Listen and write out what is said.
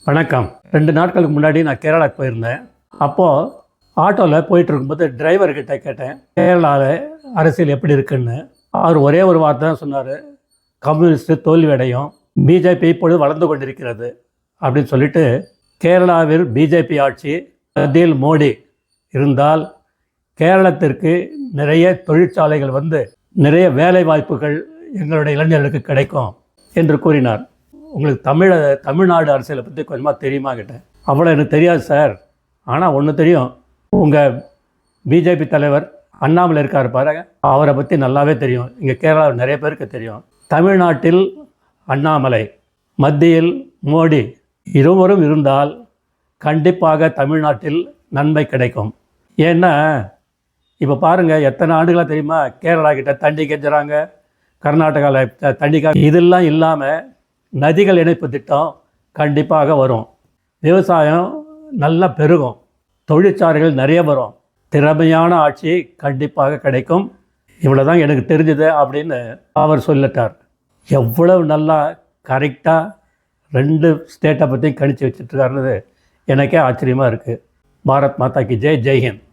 வணக்கம். 2 நாட்களுக்கு முன்னாடி நான் கேரளாவுக்கு போயிருந்தேன். அப்போது ஆட்டோவில் போயிட்டு இருக்கும்போது டிரைவர்கிட்ட கேட்டேன், கேரளாவில் அரசியல் எப்படி இருக்குன்னு. அவர் ஒரே ஒரு வார்த்தை தான் சொன்னார், கம்யூனிஸ்ட் தோல்வியடையும், பிஜேபி இப்பொழுது வளர்ந்து கொண்டிருக்கிறது அப்படின்னு சொல்லிட்டு, கேரளாவில் பிஜேபி ஆட்சி, மத்தியில் மோடி இருந்தால் கேரளத்திற்கு நிறைய தொழிற்சாலைகள் வந்து நிறைய வேலை வாய்ப்புகள் எங்களுடைய இளைஞர்களுக்கு கிடைக்கும் என்று கூறினார். உங்களுக்கு தமிழ்நாடு அரசியலை பற்றி கொஞ்சமாக தெரியுமா கேட்டேன். அவ்வளோ எனக்கு தெரியாது சார், ஆனால் ஒன்று தெரியும், உங்கள் பிஜேபி தலைவர் அண்ணாமலை இருக்கார் பாருங்க, அவரை பற்றி நல்லாவே தெரியும். இங்கே கேரளாவில் நிறைய பேருக்கு தெரியும். தமிழ்நாட்டில் அண்ணாமலை, மத்தியில் மோடி இருவரும் இருந்தால் கண்டிப்பாக தமிழ்நாட்டில் நன்மை கிடைக்கும். ஏன்னா இப்போ பாருங்கள், எத்தனை ஆண்டுகளாக தெரியுமா கேரளா கிட்ட தண்ணி கெஞ்சுறாங்க, கர்நாடகாவில் தண்ணி இதெல்லாம் இல்லாமல் நதிகள் இணைப்பு திட்டம் கண்டிப்பாக வரும், விவசாயம் நல்லா பெருகும், தொழிற்சாலைகள் நிறைய வரும், திறமையான ஆட்சி கண்டிப்பாக கிடைக்கும். இவ்வளோ தான் எனக்கு தெரிஞ்சது அப்படின்னு அவர் சொல்லிட்டார். எவ்வளவு நல்லா கரெக்டாக 2 ஸ்டேட்டை பற்றி கணிச்சு வச்சுட்ருக்காருன்னு எனக்கே ஆச்சரியமாக இருக்குது. பாரத் மாதா கி ஜெய், ஜெய்ஹிந்த்.